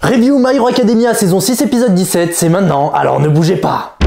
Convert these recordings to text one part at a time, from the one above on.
Review My Hero Academia saison 6 épisode 17, c'est maintenant, alors ne bougez pas.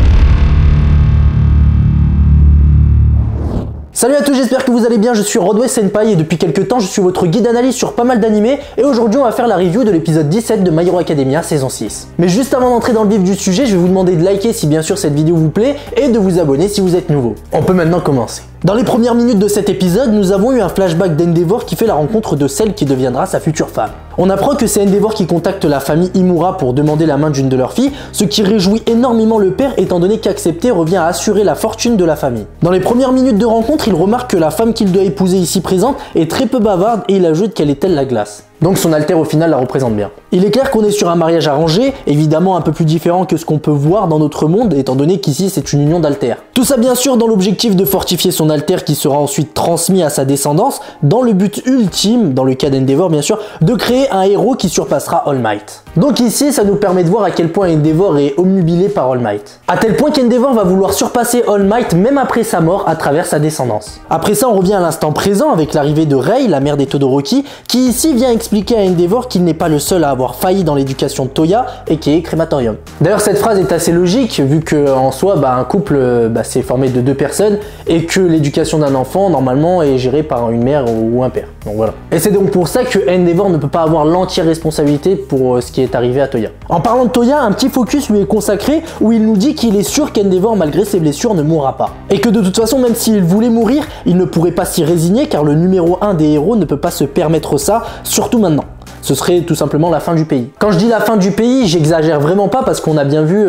Salut à tous, j'espère que vous allez bien, je suis Rodway Senpai et depuis quelques temps je suis votre guide analyse sur pas mal d'animés et aujourd'hui on va faire la review de l'épisode 17 de My Hero Academia saison 6. Mais juste avant d'entrer dans le vif du sujet, je vais vous demander de liker si bien sûr cette vidéo vous plaît et de vous abonner si vous êtes nouveau. On peut maintenant commencer. Dans les premières minutes de cet épisode, nous avons eu un flashback d'Endeavor qui fait la rencontre de celle qui deviendra sa future femme. On apprend que c'est Endeavor qui contacte la famille Imura pour demander la main d'une de leurs filles, ce qui réjouit énormément le père étant donné qu'accepter revient à assurer la fortune de la famille. Dans les premières minutes de rencontre, il remarque que la femme qu'il doit épouser ici présente est très peu bavarde et il ajoute qu'elle est telle la glace. Donc son alter au final la représente bien. Il est clair qu'on est sur un mariage arrangé, évidemment un peu plus différent que ce qu'on peut voir dans notre monde, étant donné qu'ici c'est une union d'alters. Tout ça bien sûr dans l'objectif de fortifier son alter qui sera ensuite transmis à sa descendance, dans le but ultime, dans le cas d'Endeavor bien sûr, de créer un héros qui surpassera All Might. Donc ici ça nous permet de voir à quel point Endeavor est omnubilé par All Might. À tel point qu'Endeavor va vouloir surpasser All Might même après sa mort à travers sa descendance. Après ça on revient à l'instant présent avec l'arrivée de Rei, la mère des Todoroki, qui ici vient expliquer à Endeavor qu'il n'est pas le seul à avoir failli dans l'éducation de Toya et qui est crématorium. D'ailleurs cette phrase est assez logique vu que en soi un couple c'est formé de deux personnes et que l'éducation d'un enfant normalement est gérée par une mère ou un père. Donc voilà. Et c'est donc pour ça que Endeavor ne peut pas avoir l'entière responsabilité pour ce qui est arrivé à Toya. En parlant de Toya, un petit focus lui est consacré où il nous dit qu'il est sûr qu'Endeavor malgré ses blessures ne mourra pas. Et que de toute façon même s'il voulait mourir, il ne pourrait pas s'y résigner car le numéro 1 des héros ne peut pas se permettre ça, surtout maintenant. Ce serait tout simplement la fin du pays. Quand je dis la fin du pays, j'exagère vraiment pas parce qu'on a bien vu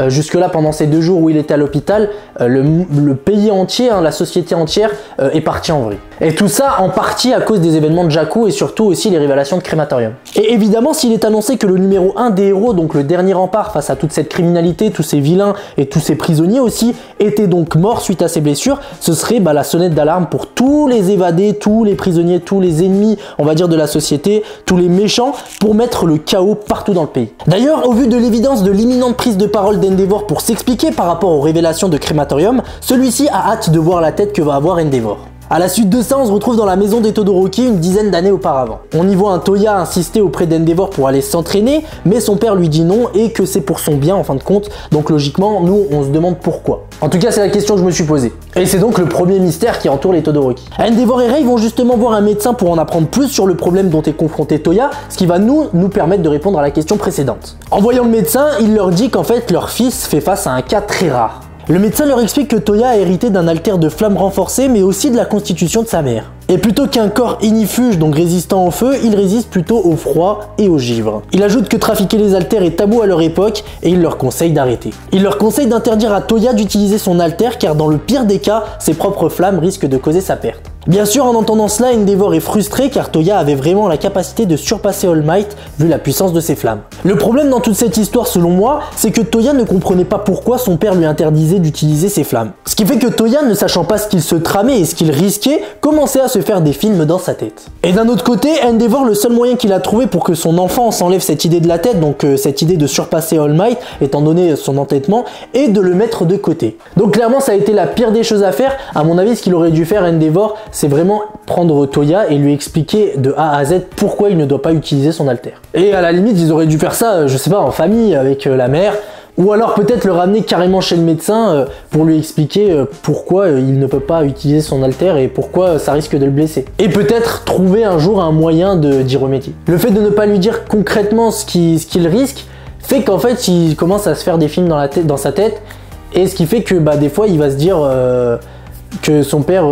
jusque là pendant ces 2 jours où il était à l'hôpital, le pays entier, la société entière est partie en vrille. Et tout ça en partie à cause des événements de Jakku et surtout aussi les révélations de Crématorium. Et évidemment s'il est annoncé que le numéro 1 des héros, donc le dernier rempart face à toute cette criminalité, tous ces vilains et tous ces prisonniers aussi, était donc mort suite à ses blessures, ce serait la sonnette d'alarme pour tous les évadés, tous les prisonniers, tous les ennemis, on va dire de la société, tous les méchants pour mettre le chaos partout dans le pays. D'ailleurs, au vu de l'évidence de l'imminente prise de parole d'Endeavor pour s'expliquer par rapport aux révélations de Crématorium, celui-ci a hâte de voir la tête que va avoir Endeavor. A la suite de ça, on se retrouve dans la maison des Todoroki une dizaine d'années auparavant. On y voit un Toya insister auprès d'Endeavor pour aller s'entraîner, mais son père lui dit non et que c'est pour son bien en fin de compte, donc logiquement, nous on se demande pourquoi. En tout cas, c'est la question que je me suis posée. Et c'est donc le premier mystère qui entoure les Todoroki. Endeavor et Rei vont justement voir un médecin pour en apprendre plus sur le problème dont est confronté Toya, ce qui va nous permettre de répondre à la question précédente. En voyant le médecin, il leur dit qu'en fait leur fils fait face à un cas très rare. Le médecin leur explique que Toya a hérité d'un alter de flamme renforcée mais aussi de la constitution de sa mère. Et plutôt qu'un corps ignifuge, donc résistant au feu, il résiste plutôt au froid et au givre. Il ajoute que trafiquer les alters est tabou à leur époque et il leur conseille d'arrêter. Il leur conseille d'interdire à Toya d'utiliser son alter car dans le pire des cas, ses propres flammes risquent de causer sa perte. Bien sûr, en entendant cela, Endeavor est frustré car Toya avait vraiment la capacité de surpasser All Might vu la puissance de ses flammes. Le problème dans toute cette histoire selon moi, c'est que Toya ne comprenait pas pourquoi son père lui interdisait d'utiliser ses flammes. Ce qui fait que Toya, ne sachant pas ce qu'il se tramait et ce qu'il risquait, commençait à se faire des films dans sa tête. Et d'un autre côté, Endeavor, le seul moyen qu'il a trouvé pour que son enfant s'enlève cette idée de la tête, donc cette idée de surpasser All Might, étant donné son entêtement, est de le mettre de côté. Donc clairement, ça a été la pire des choses à faire. À mon avis, ce qu'il aurait dû faire Endeavor, c'est vraiment prendre Toya et lui expliquer de A à Z pourquoi il ne doit pas utiliser son alter. Et à la limite, ils auraient dû faire ça, je sais pas, en famille, avec la mère, ou alors peut-être le ramener carrément chez le médecin pour lui expliquer pourquoi il ne peut pas utiliser son alter et pourquoi ça risque de le blesser. Et peut-être trouver un jour un moyen d'y remédier. Le fait de ne pas lui dire concrètement ce qu'il risque fait qu'en fait il commence à se faire des films dans sa tête et ce qui fait que des fois il va se dire que son père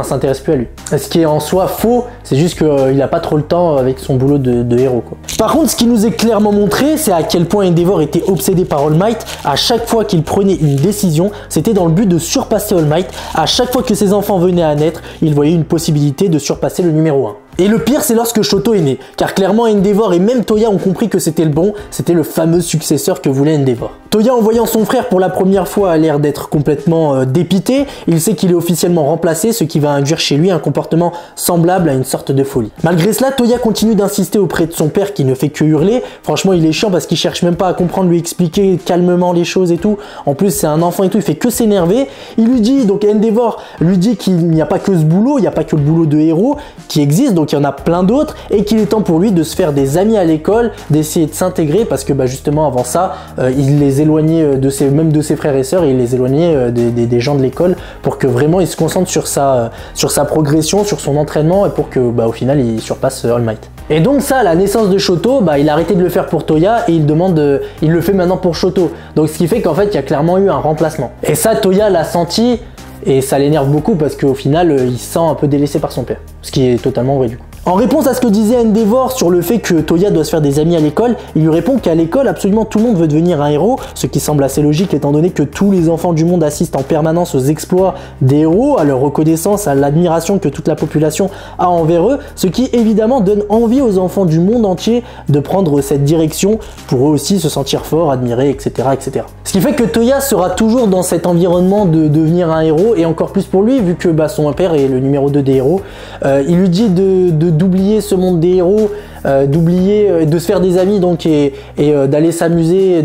s'intéresse plus à lui. Ce qui est en soi faux, c'est juste qu'il n'a pas trop le temps avec son boulot de héros quoi. Par contre, ce qui nous est clairement montré, c'est à quel point Endeavor était obsédé par All Might. À chaque fois qu'il prenait une décision, c'était dans le but de surpasser All Might. À chaque fois que ses enfants venaient à naître, il voyait une possibilité de surpasser le numéro 1. Et le pire, c'est lorsque Shoto est né, car clairement Endeavor et même Toya ont compris que c'était le bon, c'était le fameux successeur que voulait Endeavor. Toya, en voyant son frère pour la première fois, a l'air d'être complètement dépité. Il sait qu'il est officiellement remplacé, ce qui va induire chez lui un comportement semblable à une sorte de folie. Malgré cela, Toya continue d'insister auprès de son père qui ne fait que hurler. Franchement, il est chiant parce qu'il cherche même pas à comprendre, lui expliquer calmement les choses et tout. En plus, c'est un enfant et tout, il fait que s'énerver. Il lui dit, donc Endeavor lui dit qu'il n'y a pas que ce boulot, il n'y a pas que le boulot de héros qui existe, donc donc il y en a plein d'autres, et qu'il est temps pour lui de se faire des amis à l'école, d'essayer de s'intégrer, parce que justement avant ça, il les éloignait même de ses frères et sœurs, et il les éloignait des gens de l'école pour que vraiment il se concentre sur sa progression, sur son entraînement, et pour que au final il surpasse All Might. Et donc ça, à la naissance de Shoto, il a arrêté de le faire pour Toya et il le fait maintenant pour Shoto. Donc ce qui fait qu'en fait il y a clairement eu un remplacement. Et ça, Toya l'a senti et ça l'énerve beaucoup parce qu'au final il se sent un peu délaissé par son père. Ce qui est totalement vrai du coup. En réponse à ce que disait Endeavor sur le fait que Toya doit se faire des amis à l'école, il lui répond qu'à l'école, absolument tout le monde veut devenir un héros, ce qui semble assez logique étant donné que tous les enfants du monde assistent en permanence aux exploits des héros, à leur reconnaissance, à l'admiration que toute la population a envers eux, ce qui évidemment donne envie aux enfants du monde entier de prendre cette direction pour eux aussi se sentir forts, admirés, etc. etc. Ce qui fait que Toya sera toujours dans cet environnement de devenir un héros, et encore plus pour lui, vu que son père est le numéro 2 des héros. Il lui dit d'oublier ce monde des héros, de se faire des amis donc et d'aller s'amuser,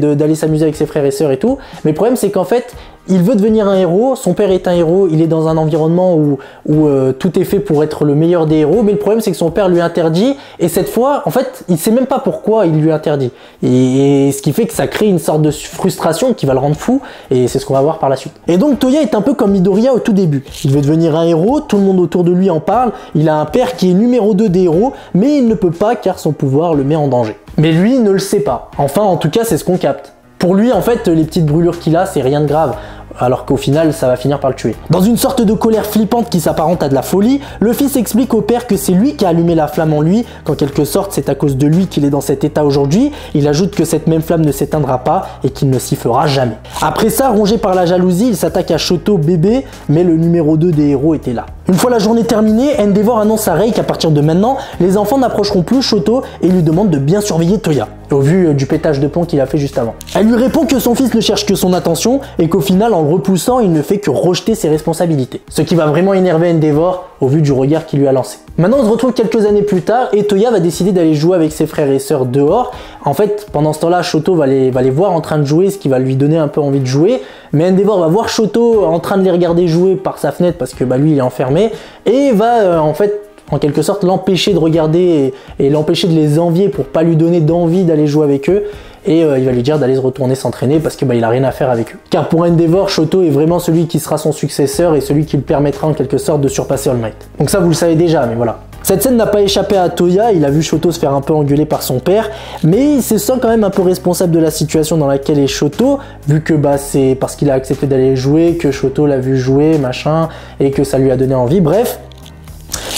avec ses frères et sœurs et tout. Mais le problème c'est qu'en fait il veut devenir un héros, son père est un héros, il est dans un environnement où tout est fait pour être le meilleur des héros, mais le problème c'est que son père lui interdit, et cette fois en fait il sait même pas pourquoi il lui interdit, et ce qui fait que ça crée une sorte de frustration qui va le rendre fou, et c'est ce qu'on va voir par la suite. Et donc Toya est un peu comme Midoriya au tout début, il veut devenir un héros, tout le monde autour de lui en parle, il a un père qui est numéro 2 des héros, mais il ne peut pas car son pouvoir le met en danger. Mais lui ne le sait pas, enfin en tout cas c'est ce qu'on capte. Pour lui, en fait, les petites brûlures qu'il a, c'est rien de grave, alors qu'au final, ça va finir par le tuer. Dans une sorte de colère flippante qui s'apparente à de la folie, le fils explique au père que c'est lui qui a allumé la flamme en lui, qu'en quelque sorte, c'est à cause de lui qu'il est dans cet état aujourd'hui. Il ajoute que cette même flamme ne s'éteindra pas et qu'il ne s'y fera jamais. Après ça, rongé par la jalousie, il s'attaque à Shoto bébé, mais le numéro 2 des héros était là. Une fois la journée terminée, Endeavor annonce à Rei qu'à partir de maintenant, les enfants n'approcheront plus Shoto et lui demande de bien surveiller Toya, au vu du pétage de plomb qu'il a fait juste avant. Elle lui répond que son fils ne cherche que son attention et qu'au final, en le repoussant, il ne fait que rejeter ses responsabilités. Ce qui va vraiment énerver Endeavor au vu du regard qu'il lui a lancé. Maintenant, on se retrouve quelques années plus tard et Toya va décider d'aller jouer avec ses frères et sœurs dehors. En fait, pendant ce temps-là, Shoto va les voir en train de jouer, ce qui va lui donner un peu envie de jouer. Mais Endeavor va voir Shoto en train de les regarder jouer par sa fenêtre parce que lui, il est enfermé et va en quelque sorte l'empêcher de regarder et l'empêcher de les envier pour pas lui donner d'envie d'aller jouer avec eux. Et il va lui dire d'aller se retourner s'entraîner parce que il a rien à faire avec eux. Car pour Endeavor, Shoto est vraiment celui qui sera son successeur et celui qui lui permettra en quelque sorte de surpasser All Might. Donc ça vous le savez déjà, mais voilà. Cette scène n'a pas échappé à Toya, il a vu Shoto se faire un peu engueuler par son père, mais il se sent quand même un peu responsable de la situation dans laquelle est Shoto, vu que c'est parce qu'il a accepté d'aller jouer, que Shoto l'a vu jouer, machin, et que ça lui a donné envie, bref.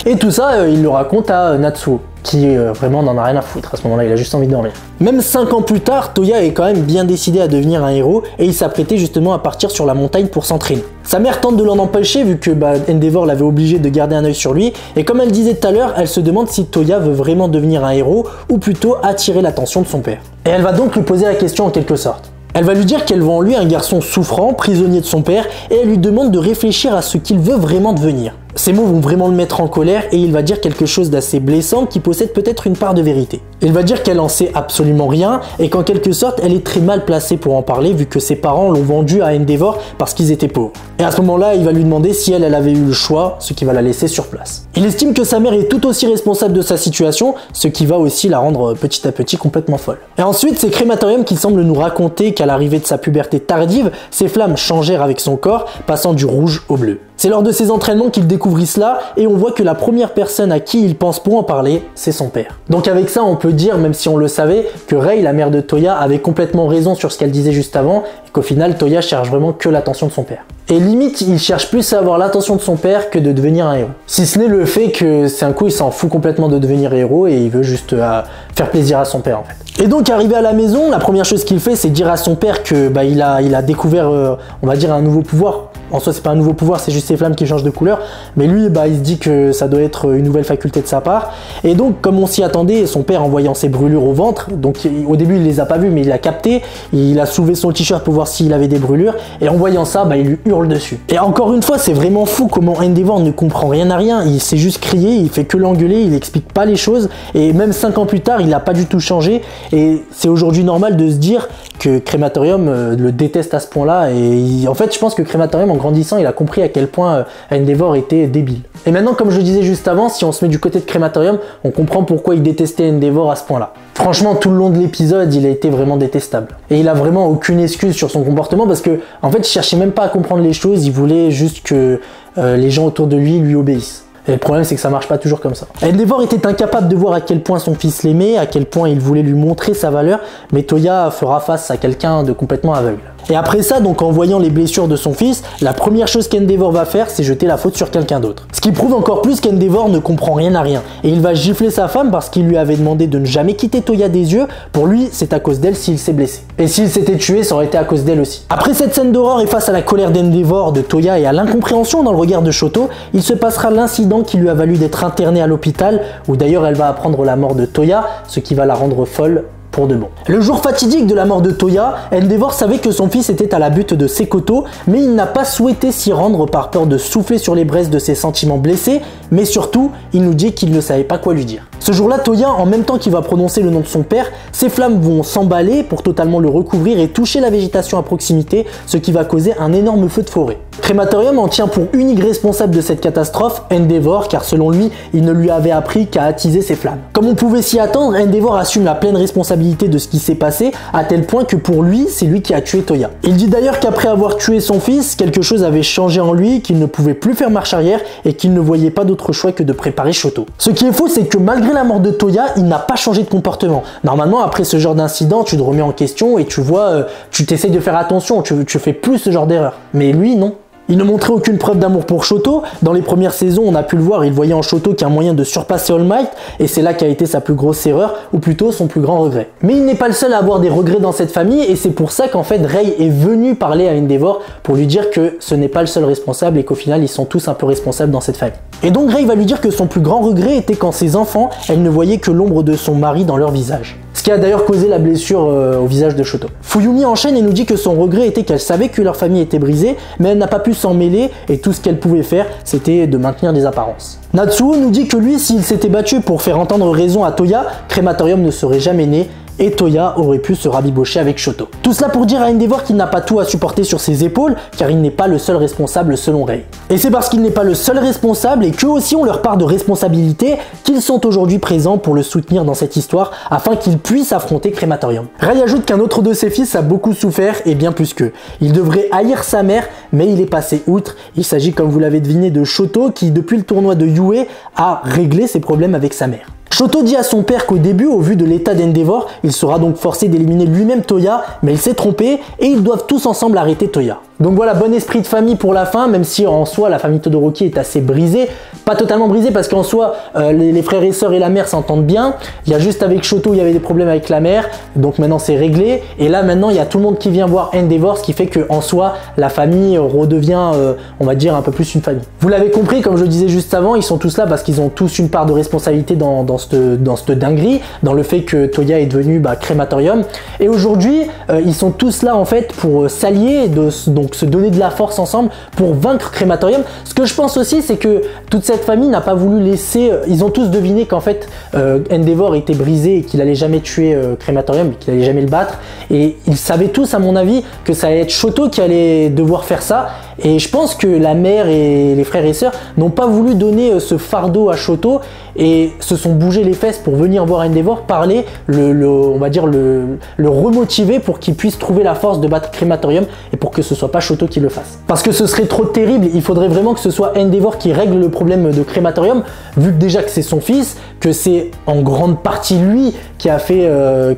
Et tout ça, il le raconte à Natsuo, qui vraiment n'en a rien à foutre à ce moment-là, il a juste envie de dormir. Même 5 ans plus tard, Toya est quand même bien décidé à devenir un héros et il s'apprêtait justement à partir sur la montagne pour s'entraîner. Sa mère tente de l'en empêcher vu que Endeavor l'avait obligé de garder un œil sur lui et comme elle disait tout à l'heure, elle se demande si Toya veut vraiment devenir un héros ou plutôt attirer l'attention de son père. Et elle va donc lui poser la question en quelque sorte. Elle va lui dire qu'elle voit en lui un garçon souffrant, prisonnier de son père, et elle lui demande de réfléchir à ce qu'il veut vraiment devenir. Ces mots vont vraiment le mettre en colère et il va dire quelque chose d'assez blessant qui possède peut-être une part de vérité. Il va dire qu'elle en sait absolument rien et qu'en quelque sorte elle est très mal placée pour en parler vu que ses parents l'ont vendue à Endeavor parce qu'ils étaient pauvres. Et à ce moment-là, il va lui demander si elle avait eu le choix, ce qui va la laisser sur place. Il estime que sa mère est tout aussi responsable de sa situation, ce qui va aussi la rendre petit à petit complètement folle. Et ensuite, c'est Crématorium qui semble nous raconter qu'à l'arrivée de sa puberté tardive, ses flammes changèrent avec son corps, passant du rouge au bleu. C'est lors de ses entraînements qu'il découvrit cela et on voit que la première personne à qui il pense pour en parler, c'est son père. Donc avec ça, on peut dire, même si on le savait, que Rei, la mère de Toya, avait complètement raison sur ce qu'elle disait juste avant et qu'au final, Toya cherche vraiment que l'attention de son père. Et limite, il cherche plus à avoir l'attention de son père que de devenir un héros. Si ce n'est le fait que c'est un coup, il s'en fout complètement de devenir héros et il veut juste faire plaisir à son père en fait. Et donc arrivé à la maison, la première chose qu'il fait, c'est dire à son père que il a découvert, on va dire, un nouveau pouvoir. En soi, c'est pas un nouveau pouvoir, c'est juste ses flammes qui changent de couleur. Mais lui, il se dit que ça doit être une nouvelle faculté de sa part. Et donc, comme on s'y attendait, son père, en voyant ses brûlures au ventre, donc au début, il les a pas vues, mais il a capté. Il a soulevé son t-shirt pour voir s'il avait des brûlures. Et en voyant ça, il lui hurle dessus. Et encore une fois, c'est vraiment fou comment Endeavor ne comprend rien à rien. Il sait juste crier, il fait que l'engueuler, il explique pas les choses. Et même 5 ans plus tard, il a pas du tout changé. Et c'est aujourd'hui normal de se dire que Crematorium le déteste à ce point-là. Et en fait, je pense que Crematorium, en grandissant, il a compris à quel point Endeavor était débile. Et maintenant, comme je le disais juste avant, si on se met du côté de Crematorium, on comprend pourquoi il détestait Endeavor à ce point-là. Franchement, tout le long de l'épisode, il a été vraiment détestable. Et il a vraiment aucune excuse sur son comportement parce que, en fait, il cherchait même pas à comprendre les choses, il voulait juste que les gens autour de lui obéissent. Et le problème, c'est que ça marche pas toujours comme ça. Endeavor était incapable de voir à quel point son fils l'aimait, à quel point il voulait lui montrer sa valeur, mais Toya fera face à quelqu'un de complètement aveugle. Et après ça, donc en voyant les blessures de son fils, la première chose qu'Endeavor va faire, c'est jeter la faute sur quelqu'un d'autre. Ce qui prouve encore plus qu'Endeavor ne comprend rien à rien. Et il va gifler sa femme parce qu'il lui avait demandé de ne jamais quitter Toya des yeux. Pour lui, c'est à cause d'elle s'il s'est blessé. Et s'il s'était tué, ça aurait été à cause d'elle aussi. Après cette scène d'horreur et face à la colère d'Endeavor, de Toya et à l'incompréhension dans le regard de Shoto, il se passera l'incident qui lui a valu d'être interné à l'hôpital, où d'ailleurs elle va apprendre la mort de Toya, ce qui va la rendre folle pour de bon. Le jour fatidique de la mort de Toya, Endeavor savait que son fils était à la butte de Sekoto, mais il n'a pas souhaité s'y rendre par peur de souffler sur les braises de ses sentiments blessés, mais surtout, il nous dit qu'il ne savait pas quoi lui dire. Ce jour-là, Toya, en même temps qu'il va prononcer le nom de son père, ses flammes vont s'emballer pour totalement le recouvrir et toucher la végétation à proximité, ce qui va causer un énorme feu de forêt. Crematorium en tient pour unique responsable de cette catastrophe Endeavor, car selon lui, il ne lui avait appris qu'à attiser ses flammes. Comme on pouvait s'y attendre, Endeavor assume la pleine responsabilité de ce qui s'est passé, à tel point que pour lui, c'est lui qui a tué Toya. Il dit d'ailleurs qu'après avoir tué son fils, quelque chose avait changé en lui, qu'il ne pouvait plus faire marche arrière et qu'il ne voyait pas d'autre choix que de préparer Shoto. Ce qui est faux, c'est que malgré la mort de Toya, il n'a pas changé de comportement. Normalement, après ce genre d'incident, tu te remets en question et tu vois, tu t'essayes de faire attention, tu fais plus ce genre d'erreur. Mais lui, non. Il ne montrait aucune preuve d'amour pour Shoto. Dans les premières saisons, on a pu le voir, il voyait en Shoto qu'un moyen de surpasser All Might, et c'est là qu'a été sa plus grosse erreur, ou plutôt son plus grand regret. Mais il n'est pas le seul à avoir des regrets dans cette famille, et c'est pour ça qu'en fait Rei est venu parler à Endeavor pour lui dire que ce n'est pas le seul responsable et qu'au final ils sont tous un peu responsables dans cette famille. Et donc Rei va lui dire que son plus grand regret était quand ses enfants, elles ne voyaient que l'ombre de son mari dans leur visage. Ce qui a d'ailleurs causé la blessure au visage de Shoto. Fuyumi enchaîne et nous dit que son regret était qu'elle savait que leur famille était brisée, mais elle n'a pas pu s'en mêler et tout ce qu'elle pouvait faire, c'était de maintenir des apparences. Natsuo nous dit que lui, s'il s'était battu pour faire entendre raison à Toya, Crematorium ne serait jamais né, et Toya aurait pu se rabibocher avec Shoto. Tout cela pour dire à Endeavor qu'il n'a pas tout à supporter sur ses épaules, car il n'est pas le seul responsable selon Rei. Et c'est parce qu'il n'est pas le seul responsable et qu'eux aussi ont leur part de responsabilité qu'ils sont aujourd'hui présents pour le soutenir dans cette histoire afin qu'il puisse affronter Crematorium. Rei ajoute qu'un autre de ses fils a beaucoup souffert et bien plus qu'eux. Il devrait haïr sa mère, mais il est passé outre. Il s'agit, comme vous l'avez deviné, de Shoto qui, depuis le tournoi de Yue, a réglé ses problèmes avec sa mère. Shoto dit à son père qu'au début, au vu de l'état d'Endeavor, il sera donc forcé d'éliminer lui-même Toya, mais il s'est trompé et ils doivent tous ensemble arrêter Toya. Donc voilà, bon esprit de famille pour la fin, même si en soi la famille Todoroki est assez brisée. Pas totalement brisée parce qu'en soi les frères et sœurs et la mère s'entendent bien. Il y a juste avec Shoto, il y avait des problèmes avec la mère, donc maintenant c'est réglé. Et là maintenant il y a tout le monde qui vient voir Endeavor, ce qui fait qu'en soi la famille redevient, on va dire, un peu plus une famille. Vous l'avez compris, comme je le disais juste avant, ils sont tous là parce qu'ils ont tous une part de responsabilité dans cette dinguerie, dans le fait que Toya est devenu Crematorium. Et aujourd'hui ils sont tous là en fait pour s'allier, donc se donner de la force ensemble pour vaincre Crematorium. Ce que je pense aussi, c'est que toute cette famille n'a pas voulu laisser, ils ont tous deviné qu'en fait Endeavor était brisé et qu'il allait jamais tuer Crematorium, qu'il allait jamais le battre, et ils savaient tous, à mon avis, que ça allait être Shoto qui allait devoir faire ça. Et je pense que la mère et les frères et sœurs n'ont pas voulu donner ce fardeau à Shoto et se sont bougés les fesses pour venir voir Endeavor, parler, on va dire le remotiver pour qu'il puisse trouver la force de battre Crematorium et pour que ce soit pas Shoto qui le fasse. Parce que ce serait trop terrible, il faudrait vraiment que ce soit Endeavor qui règle le problème de Crematorium, vu que déjà que c'est son fils, que c'est en grande partie lui qui a fait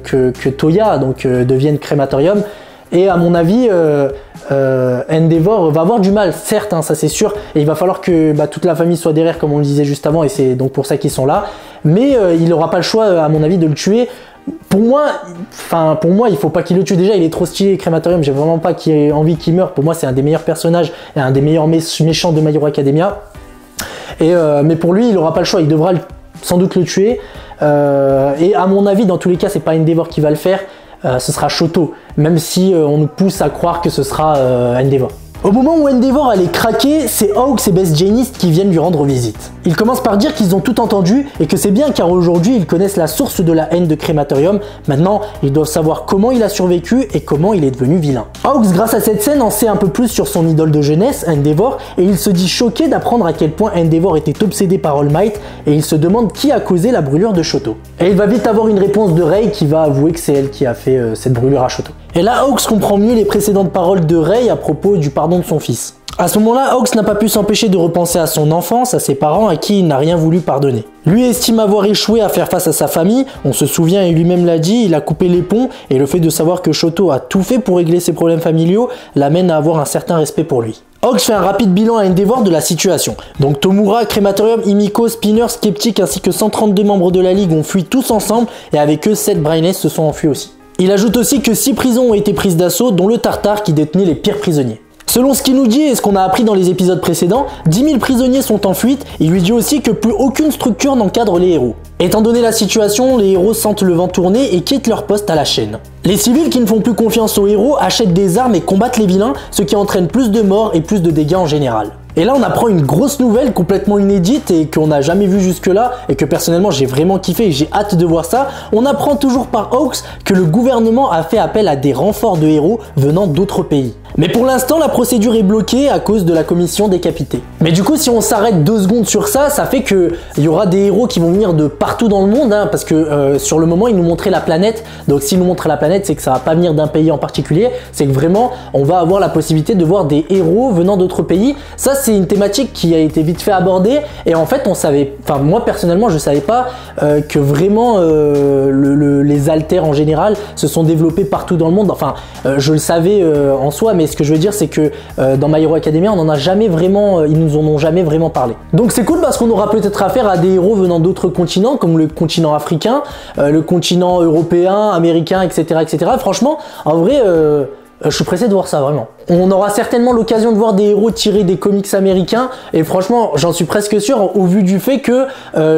que Toya devienne Crematorium. Et à mon avis, Endeavor va avoir du mal, certes, hein, ça c'est sûr, et il va falloir que toute la famille soit derrière, comme on le disait juste avant, et c'est donc pour ça qu'ils sont là. Mais il n'aura pas le choix, à mon avis, de le tuer. Pour moi, il faut pas qu'il le tue. Déjà, il est trop stylé, Crematorium. J'ai vraiment pas envie qu'il meure. Pour moi, c'est un des meilleurs personnages et un des meilleurs méchants de My Hero Academia. Mais pour lui, il n'aura pas le choix. Il devra sans doute le tuer. Et à mon avis, dans tous les cas, c'est pas Endeavor qui va le faire. Ce sera Shoto, même si on nous pousse à croire que ce sera Endeavor. Au moment où Endeavor allait craquer, c'est Hawks et Best Janist qui viennent lui rendre visite. Il commence par dire qu'ils ont tout entendu et que c'est bien car aujourd'hui ils connaissent la source de la haine de Crématorium. Maintenant, ils doivent savoir comment il a survécu et comment il est devenu vilain. Hawks, grâce à cette scène, en sait un peu plus sur son idole de jeunesse, Endeavor, et il se dit choqué d'apprendre à quel point Endeavor était obsédé par All Might et il se demande qui a causé la brûlure de Shoto. Et il va vite avoir une réponse de Rei qui va avouer que c'est elle qui a fait cette brûlure à Shoto. Et là, Hawks comprend mieux les précédentes paroles de Rei à propos du pardon de son fils. À ce moment-là, Hawks n'a pas pu s'empêcher de repenser à son enfance, à ses parents à qui il n'a rien voulu pardonner. Lui estime avoir échoué à faire face à sa famille, on se souvient et lui-même l'a dit, il a coupé les ponts et le fait de savoir que Shoto a tout fait pour régler ses problèmes familiaux l'amène à avoir un certain respect pour lui. Hawks fait un rapide bilan à Endeavor de la situation. Donc Tomura, Crématorium, Himiko, Spinner, Skeptic ainsi que 132 membres de la Ligue ont fui tous ensemble et avec eux 7 Brainless se sont enfuis aussi. Il ajoute aussi que 6 prisons ont été prises d'assaut dont le Tartare qui détenait les pires prisonniers. Selon ce qu'il nous dit et ce qu'on a appris dans les épisodes précédents, 10 000 prisonniers sont en fuite, il lui dit aussi que plus aucune structure n'encadre les héros. Étant donné la situation, les héros sentent le vent tourner et quittent leur poste à la chaîne. Les civils qui ne font plus confiance aux héros achètent des armes et combattent les vilains, ce qui entraîne plus de morts et plus de dégâts en général. Et là on apprend une grosse nouvelle complètement inédite et qu'on n'a jamais vue jusque là et que personnellement j'ai vraiment kiffé et j'ai hâte de voir ça. On apprend toujours par Hawks que le gouvernement a fait appel à des renforts de héros venant d'autres pays. Mais pour l'instant la procédure est bloquée à cause de la commission décapitée. Mais du coup si on s'arrête 2 secondes sur ça, ça fait qu'il y aura des héros qui vont venir de partout dans le monde hein, parce que sur le moment ils nous montraient la planète. Donc s'ils nous montrent la planète c'est que ça va pas venir d'un pays en particulier, c'est que vraiment on va avoir la possibilité de voir des héros venant d'autres pays. Ça c'est une thématique qui a été vite fait abordée et en fait on savait, enfin moi personnellement je savais pas que vraiment les alters en général se sont développés partout dans le monde. Enfin je le savais en soi, mais ce que je veux dire c'est que dans My Hero Academia on en a jamais vraiment, ils nous en ont jamais vraiment parlé. Donc c'est cool parce qu'on aura peut-être affaire à des héros venant d'autres continents comme le continent africain, le continent européen, américain, etc. etc. Franchement en vrai je suis pressé de voir ça vraiment. On aura certainement l'occasion de voir des héros tirés des comics américains et franchement j'en suis presque sûr au vu du fait que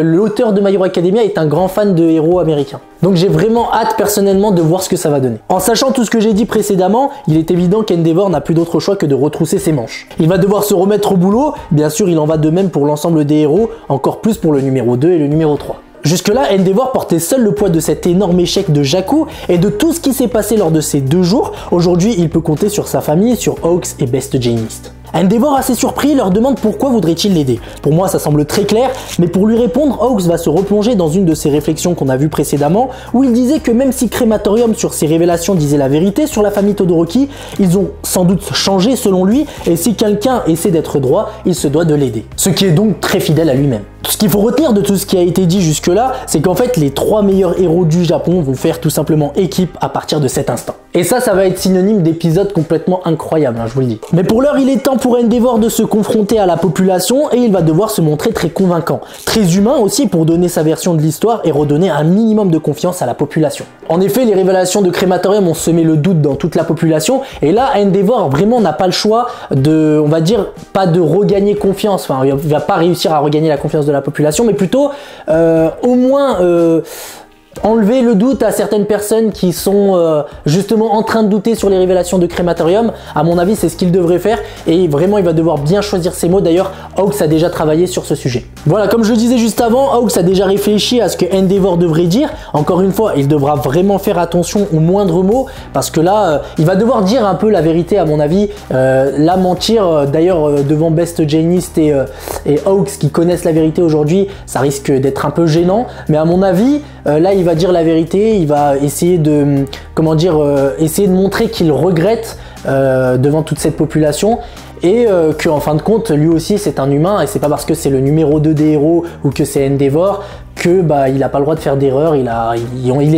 l'auteur de My Hero Academia est un grand fan de héros américains. Donc j'ai vraiment hâte personnellement de voir ce que ça va donner. En sachant tout ce que j'ai dit précédemment, il est évident qu'Endeavor n'a plus d'autre choix que de retrousser ses manches. Il va devoir se remettre au boulot, bien sûr il en va de même pour l'ensemble des héros, encore plus pour le numéro 2 et le numéro 3. Jusque-là, Endeavor portait seul le poids de cet énorme échec de Jaku et de tout ce qui s'est passé lors de ces 2 jours. Aujourd'hui, il peut compter sur sa famille, sur Hawks et Best Janist. Endeavor, assez surpris, leur demande pourquoi voudrait-il l'aider. Pour moi, ça semble très clair, mais pour lui répondre, Hawks va se replonger dans une de ses réflexions qu'on a vues précédemment, où il disait que même si Crématorium sur ses révélations disait la vérité sur la famille Todoroki, ils ont sans doute changé selon lui, et si quelqu'un essaie d'être droit, il se doit de l'aider. Ce qui est donc très fidèle à lui-même. Ce qu'il faut retenir de tout ce qui a été dit jusque-là, c'est qu'en fait, les 3 meilleurs héros du Japon vont faire tout simplement équipe à partir de cet instant. Et ça va être synonyme d'épisodes complètement incroyables, hein, je vous le dis. Mais pour l'heure, il est temps pour Endeavor de se confronter à la population et il va devoir se montrer très convaincant. Très humain aussi pour donner sa version de l'histoire et redonner un minimum de confiance à la population. En effet, les révélations de Crématorium ont semé le doute dans toute la population et là, Endeavor vraiment n'a pas le choix de, on va dire, pas de regagner confiance. Enfin, il va pas réussir à regagner la confiance de la population, mais plutôt au moins enlever le doute à certaines personnes qui sont justement en train de douter sur les révélations de Crématorium. À mon avis, c'est ce qu'il devrait faire et vraiment il va devoir bien choisir ses mots. D'ailleurs, Hawks a déjà travaillé sur ce sujet. Voilà, comme je le disais juste avant, Hawks a déjà réfléchi à ce que Endeavor devrait dire. Encore une fois, il devra vraiment faire attention aux moindres mots parce que là, il va devoir dire un peu la vérité à mon avis. Là, mentir, d'ailleurs, devant Best Janist et Hawks qui connaissent la vérité aujourd'hui, ça risque d'être un peu gênant. Mais à mon avis, là, il va dire la vérité, il va essayer de, comment dire, essayer de montrer qu'il regrette devant toute cette population et qu'en fin de compte, lui aussi c'est un humain et c'est pas parce que c'est le numéro 2 des héros ou que c'est Endeavor que il n'a pas le droit de faire d'erreur,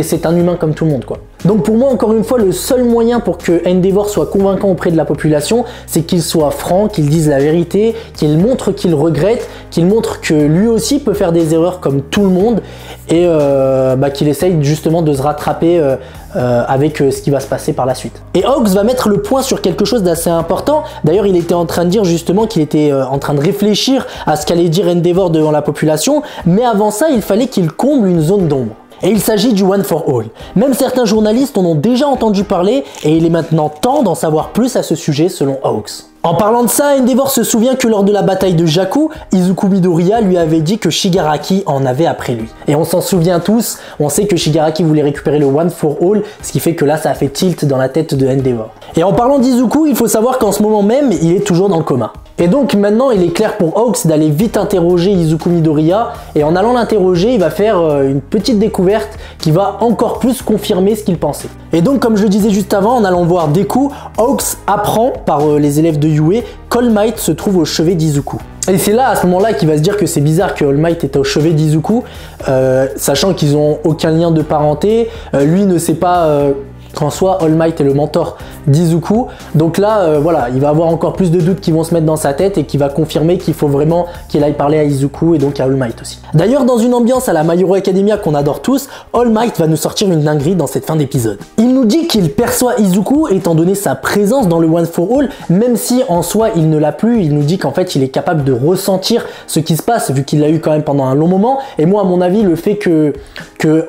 c'est un humain comme tout le monde quoi. Donc pour moi, encore une fois, le seul moyen pour que Endeavor soit convaincant auprès de la population, c'est qu'il soit franc, qu'il dise la vérité, qu'il montre qu'il regrette, qu'il montre que lui aussi peut faire des erreurs comme tout le monde et qu'il essaye justement de se rattraper avec ce qui va se passer par la suite. Et Hawks va mettre le point sur quelque chose d'assez important. D'ailleurs, il était en train de dire justement qu'il était en train de réfléchir à ce qu'allait dire Endeavor devant la population, mais avant ça, il fallait qu'il comble une zone d'ombre. Et il s'agit du One for All. Même certains journalistes en ont déjà entendu parler et il est maintenant temps d'en savoir plus à ce sujet selon Hawks. En parlant de ça, Endeavor se souvient que lors de la bataille de Jakku, Izuku Midoriya lui avait dit que Shigaraki en avait après lui. Et on s'en souvient tous, on sait que Shigaraki voulait récupérer le One for All, ce qui fait que là ça a fait tilt dans la tête de Endeavor. Et en parlant d'Izuku, il faut savoir qu'en ce moment même, il est toujours dans le coma. Et donc maintenant il est clair pour Hawks d'aller vite interroger Izuku Midoriya, et en allant l'interroger il va faire une petite découverte qui va encore plus confirmer ce qu'il pensait. Et donc comme je le disais juste avant, en allant voir Deku, Hawks apprend par les élèves de Yue qu'All Might se trouve au chevet d'Izuku. Et c'est là, à ce moment-là, qu'il va se dire que c'est bizarre que All Might était au chevet d'Izuku, sachant qu'ils n'ont aucun lien de parenté, lui ne sait pas qu'en soi All Might est le mentor d'Izuku. Donc là, voilà, il va avoir encore plus de doutes qui vont se mettre dans sa tête et qui va confirmer qu'il faut vraiment qu'il aille parler à Izuku et donc à All Might aussi. D'ailleurs, dans une ambiance à la My Hero Academia qu'on adore tous, All Might va nous sortir une dinguerie dans cette fin d'épisode. Il nous dit qu'il perçoit Izuku étant donné sa présence dans le One for All, même si en soi il ne l'a plus, il nous dit qu'en fait il est capable de ressentir ce qui se passe vu qu'il l'a eu quand même pendant un long moment. Et moi à mon avis, le fait que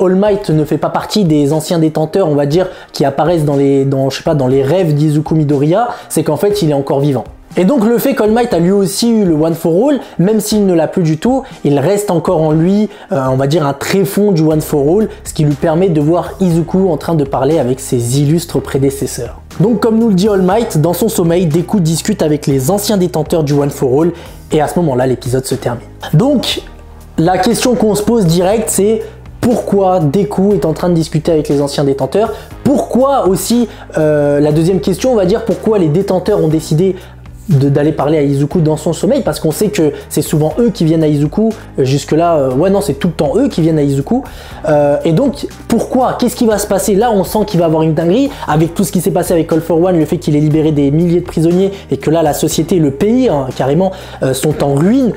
All Might ne fait pas partie des anciens détenteurs, on va dire, qui apparaissent dans les rêves d'Izuku Midoriya, c'est qu'en fait il est encore vivant. Et donc le fait qu'All Might a lui aussi eu le One for All, même s'il ne l'a plus du tout, il reste encore en lui, on va dire un tréfonds du One for All, ce qui lui permet de voir Izuku en train de parler avec ses illustres prédécesseurs. Donc comme nous le dit All Might, dans son sommeil, Deku discute avec les anciens détenteurs du One for All, et à ce moment-là l'épisode se termine. Donc la question qu'on se pose direct, c'est pourquoi Deku est en train de discuter avec les anciens détenteurs? Pourquoi aussi, la deuxième question, on va dire, pourquoi les détenteurs ont décidé d'aller parler à Izuku dans son sommeil, parce qu'on sait que c'est souvent eux qui viennent à Izuku, jusque là, ouais non, c'est tout le temps eux qui viennent à Izuku, et donc pourquoi, qu'est-ce qui va se passer? Là on sent qu'il va avoir une dinguerie, avec tout ce qui s'est passé avec All for One, le fait qu'il ait libéré des milliers de prisonniers, et que là la société, le pays, hein, carrément, sont en ruine,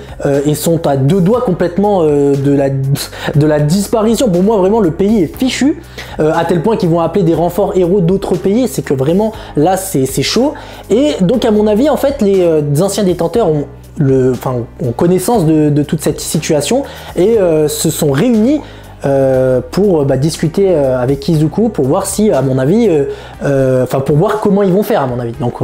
et sont à deux doigts complètement de la disparition. Pour moi vraiment le pays est fichu, à tel point qu'ils vont appeler des renforts héros d'autres pays, c'est que vraiment là c'est chaud, et donc à mon avis en fait les anciens détenteurs ont connaissance de toute cette situation et se sont réunis pour discuter avec Izuku pour voir si, à mon avis, pour voir comment ils vont faire, à mon avis. Donc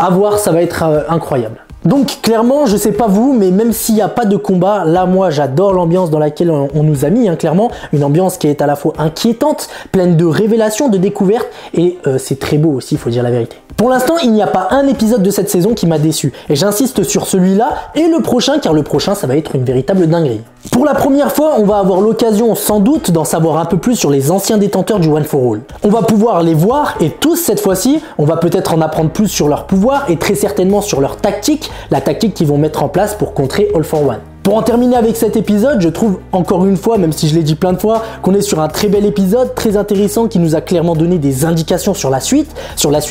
à voir, ça va être incroyable. Donc clairement, je sais pas vous, mais même s'il n'y a pas de combat, là moi j'adore l'ambiance dans laquelle on nous a mis, hein, clairement, une ambiance qui est à la fois inquiétante, pleine de révélations, de découvertes, et c'est très beau aussi, il faut dire la vérité. Pour l'instant, il n'y a pas un épisode de cette saison qui m'a déçu, et j'insiste sur celui-là et le prochain, car le prochain ça va être une véritable dinguerie. Pour la première fois, on va avoir l'occasion sans doute d'en savoir un peu plus sur les anciens détenteurs du One for All. On va pouvoir les voir, et tous cette fois-ci, on va peut-être en apprendre plus sur leur pouvoir, et très certainement sur leur tactique, la tactique qu'ils vont mettre en place pour contrer All for One. Pour en terminer avec cet épisode, je trouve encore une fois, même si je l'ai dit plein de fois, qu'on est sur un très bel épisode, très intéressant, qui nous a clairement donné des indications sur la suite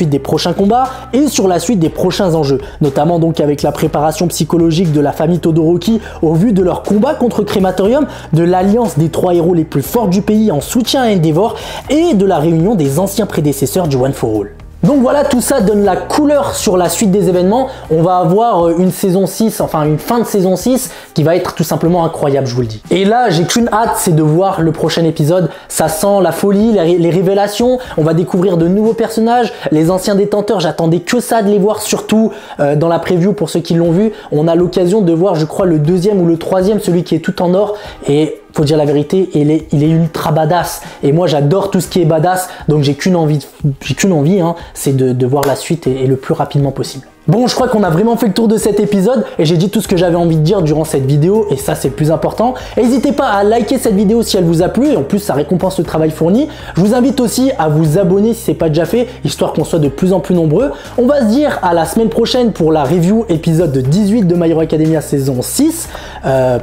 des prochains combats et sur la suite des prochains enjeux, notamment donc avec la préparation psychologique de la famille Todoroki au vu de leur combat contre Crématorium, de l'alliance des 3 héros les plus forts du pays en soutien à Endeavor et de la réunion des anciens prédécesseurs du One for All. Donc voilà, tout ça donne la couleur sur la suite des événements. On va avoir une saison 6, enfin une fin de saison 6 qui va être tout simplement incroyable, je vous le dis. Et là, j'ai qu'une hâte, c'est de voir le prochain épisode. Ça sent la folie, les révélations, on va découvrir de nouveaux personnages, les anciens détenteurs, j'attendais que ça de les voir, surtout dans la preview pour ceux qui l'ont vu. On a l'occasion de voir, je crois, le 2e ou le 3e, celui qui est tout en or, et faut dire la vérité, il est ultra badass, et moi j'adore tout ce qui est badass, donc j'ai qu'une envie, hein, c'est de voir la suite et le plus rapidement possible. Bon, je crois qu'on a vraiment fait le tour de cet épisode et j'ai dit tout ce que j'avais envie de dire durant cette vidéo, et ça c'est le plus important. N'hésitez pas à liker cette vidéo si elle vous a plu, et en plus ça récompense le travail fourni. Je vous invite aussi à vous abonner si ce n'est pas déjà fait, histoire qu'on soit de plus en plus nombreux. On va se dire à la semaine prochaine pour la review épisode 18 de My Hero Academia saison 6.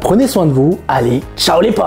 Prenez soin de vous, allez, ciao les potes!